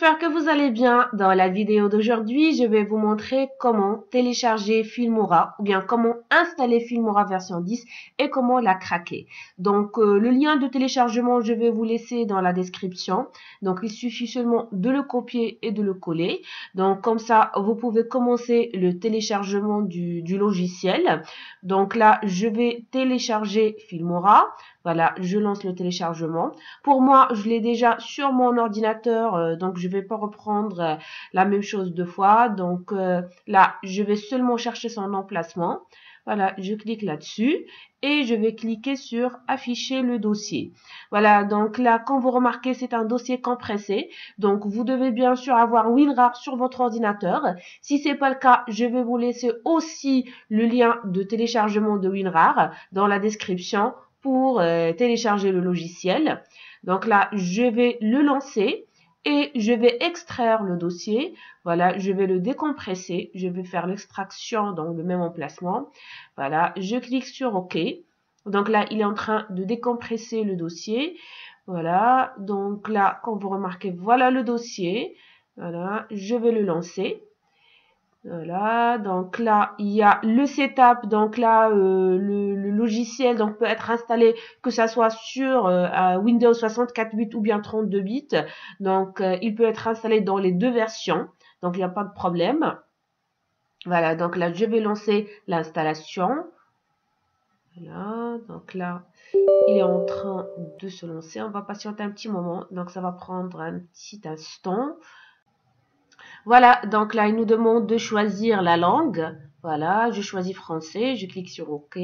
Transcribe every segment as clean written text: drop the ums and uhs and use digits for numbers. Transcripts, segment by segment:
j'espère que vous allez bien. Dans la vidéo d'aujourd'hui, je vais vous montrer comment télécharger Filmora ou bien comment installer Filmora version 10 et comment la craquer. Donc, le lien de téléchargement, je vais vous laisser dans la description. Donc, il suffit seulement de le copier et de le coller. Donc, comme ça, vous pouvez commencer le téléchargement du logiciel. Donc là, je vais télécharger Filmora. Voilà, je lance le téléchargement. Pour moi, je l'ai déjà sur mon ordinateur, donc je ne vais pas reprendre la même chose deux fois. Donc là, je vais seulement chercher son emplacement. Voilà, je clique là-dessus et je vais cliquer sur afficher le dossier. Voilà, donc là, comme vous remarquez, c'est un dossier compressé. Donc, vous devez bien sûr avoir WinRAR sur votre ordinateur. Si c'est pas le cas, je vais vous laisser aussi le lien de téléchargement de WinRAR dans la description pour télécharger le logiciel. Donc là, je vais le lancer et je vais extraire le dossier. Voilà, je vais le décompresser. Je vais faire l'extraction dans le même emplacement. Voilà, je clique sur OK. Donc là, il est en train de décompresser le dossier. Voilà, donc là, comme vous remarquez, voilà le dossier. Voilà, je vais le lancer. Voilà, donc là, il y a le setup, donc là, le logiciel donc, peut être installé que ça soit sur Windows 64 bits ou bien 32 bits. Donc, il peut être installé dans les deux versions, donc il n'y a pas de problème. Voilà, donc là, je vais lancer l'installation. Voilà, donc là, il est en train de se lancer. On va patienter un petit moment, donc ça va prendre un petit instant. Voilà, donc là, il nous demande de choisir la langue. Voilà, je choisis français, je clique sur OK.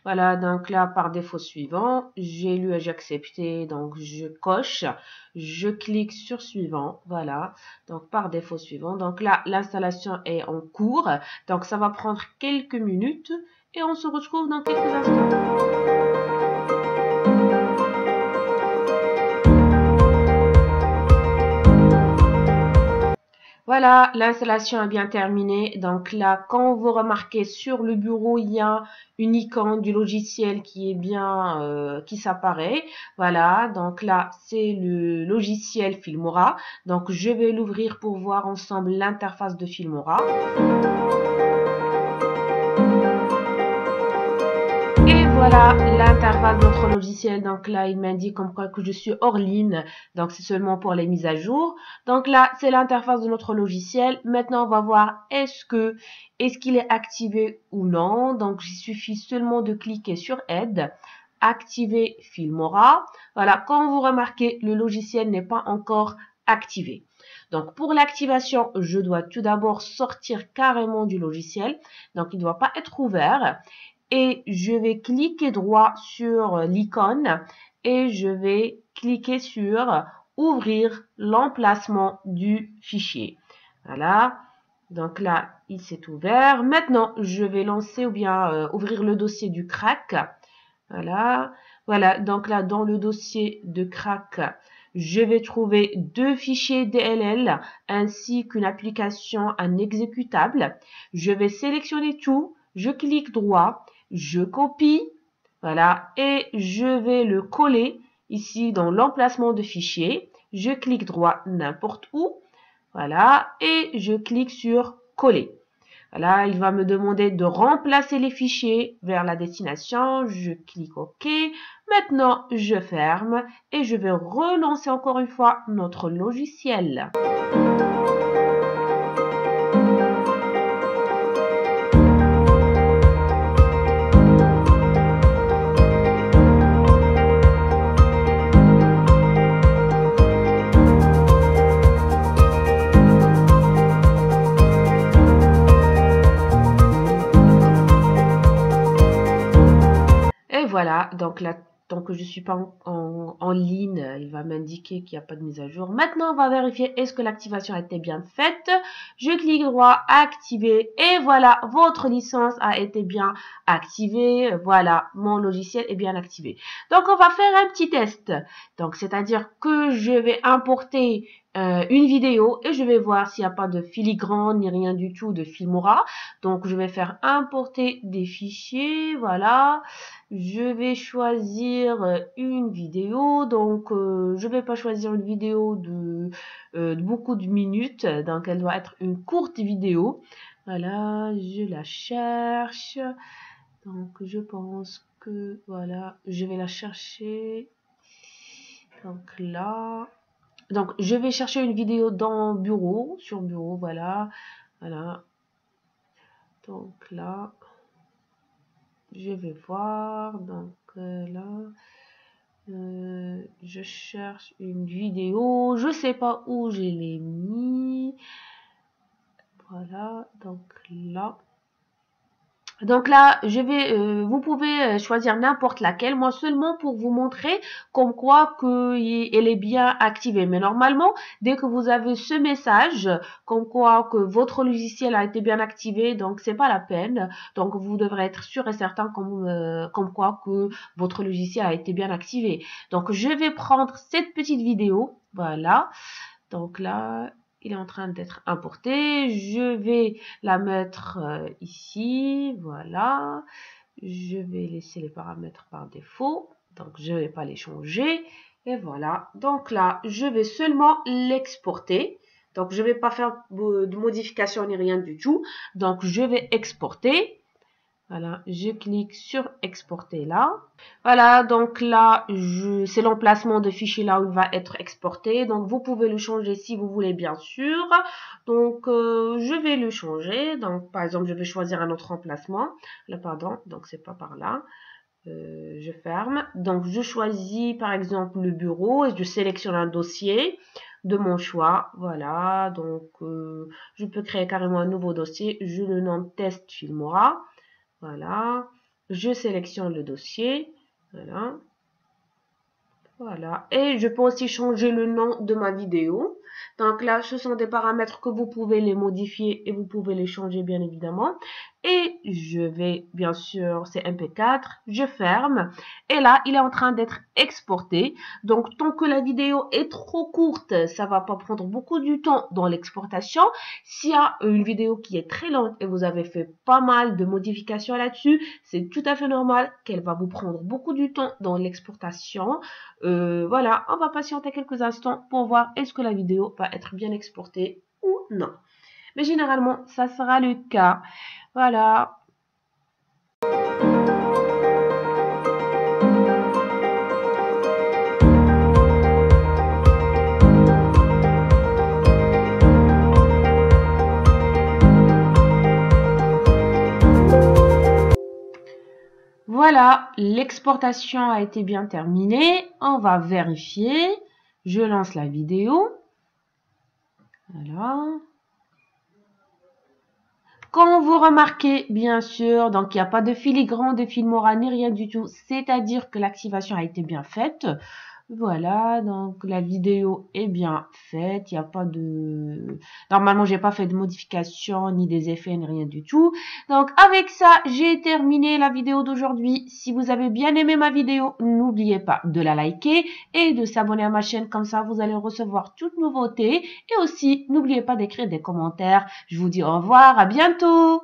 Voilà, donc là, par défaut suivant, j'ai lu et j'ai accepté, donc je coche. Je clique sur suivant, voilà, donc par défaut suivant. Donc là, l'installation est en cours, donc ça va prendre quelques minutes et on se retrouve dans quelques instants. Voilà, l'installation est bien terminée. Donc là, quand vous remarquez sur le bureau, il y a une icône du logiciel qui est bien, qui s'apparaît. Voilà, donc là, c'est le logiciel Filmora. Donc, je vais l'ouvrir pour voir ensemble l'interface de Filmora. Et voilà l'interface de notre logiciel. Donc là, il m'indique comme quoi que je suis hors ligne. Donc c'est seulement pour les mises à jour. Donc là, c'est l'interface de notre logiciel. Maintenant, on va voir est-ce qu'il est activé ou non. Donc il suffit seulement de cliquer sur Aide, activer Filmora. Voilà, comme vous remarquez, le logiciel n'est pas encore activé. Donc pour l'activation, je dois tout d'abord sortir carrément du logiciel. Donc il ne doit pas être ouvert. Et je vais cliquer droit sur l'icône et je vais cliquer sur ouvrir l'emplacement du fichier. Voilà, donc là, il s'est ouvert. Maintenant, je vais lancer ou bien ouvrir le dossier du crack. Voilà, voilà, donc là, dans le dossier de crack, je vais trouver deux fichiers DLL ainsi qu'une application, un exécutable. Je vais sélectionner tout, je clique droit, je copie, voilà, et je vais le coller ici dans l'emplacement de fichier. Je clique droit n'importe où, voilà, et je clique sur coller. Voilà, il va me demander de remplacer les fichiers vers la destination. Je clique OK. Maintenant, je ferme et je vais relancer encore une fois notre logiciel. Et voilà, donc là, tant que je ne suis pas en ligne, il va m'indiquer qu'il n'y a pas de mise à jour. Maintenant, on va vérifier est-ce que l'activation a été bien faite. Je clique droit, activer, et voilà, votre licence a été bien activée. Voilà, mon logiciel est bien activé. Donc, on va faire un petit test. Donc, c'est-à-dire que je vais importer une vidéo et je vais voir s'il n'y a pas de filigrane ni rien du tout de Filmora. Donc je vais faire importer des fichiers, voilà. Je vais choisir une vidéo, donc je vais pas choisir une vidéo de beaucoup de minutes, donc elle doit être une courte vidéo. Voilà, je la cherche. Donc je pense que voilà, je vais la chercher. Donc là. Donc, je vais chercher une vidéo dans Bureau, sur Bureau, voilà. Voilà. Donc là, je vais voir. Donc là, je cherche une vidéo. Je sais pas où je l'ai mis. Voilà. Donc là. Donc là, vous pouvez choisir n'importe laquelle, moi seulement pour vous montrer comme quoi elle est bien activée. Mais normalement, dès que vous avez ce message, comme quoi que votre logiciel a été bien activé, donc c'est pas la peine. Donc vous devrez être sûr et certain comme quoi que votre logiciel a été bien activé. Donc je vais prendre cette petite vidéo, voilà. Donc là, il est en train d'être importé. Je vais la mettre ici. Voilà. Je vais laisser les paramètres par défaut. Donc, je ne vais pas les changer. Et voilà. Donc là, je vais seulement l'exporter. Donc, je ne vais pas faire de modification ni rien du tout. Donc, je vais exporter. Voilà, je clique sur exporter là. Voilà, donc là, c'est l'emplacement de fichier là où il va être exporté. Donc, vous pouvez le changer si vous voulez, bien sûr. Donc, je vais le changer. Donc, par exemple, je vais choisir un autre emplacement. Là, pardon, donc c'est pas par là. Je ferme. Donc, je choisis, par exemple, le bureau et je sélectionne un dossier de mon choix. Voilà, donc, je peux créer carrément un nouveau dossier. Je le nomme Test Filmora. Voilà, je sélectionne le dossier, voilà, voilà, et je peux aussi changer le nom de ma vidéo. Donc là, ce sont des paramètres que vous pouvez les modifier et vous pouvez les changer bien évidemment. Et je vais, bien sûr, c'est MP4, je ferme. Et là, il est en train d'être exporté. Donc, tant que la vidéo est trop courte, ça va pas prendre beaucoup du temps dans l'exportation. S'il y a une vidéo qui est très lente et vous avez fait pas mal de modifications là-dessus, c'est tout à fait normal qu'elle va vous prendre beaucoup du temps dans l'exportation. Voilà, on va patienter quelques instants pour voir est-ce que la vidéo va être bien exportée ou non. Mais généralement, ça sera le cas. Voilà. Voilà, l'exportation a été bien terminée. On va vérifier. Je lance la vidéo. Voilà. Quand vous remarquez, bien sûr, donc il n'y a pas de filigrane de Filmora ni rien du tout, c'est-à-dire que l'activation a été bien faite. Voilà, donc la vidéo est bien faite, il n'y a pas de... Normalement, j'ai pas fait de modification, ni des effets, ni rien du tout. Donc, avec ça, j'ai terminé la vidéo d'aujourd'hui. Si vous avez bien aimé ma vidéo, n'oubliez pas de la liker et de s'abonner à ma chaîne, comme ça, vous allez recevoir toutes nouveautés. Et aussi, n'oubliez pas d'écrire des commentaires. Je vous dis au revoir, à bientôt!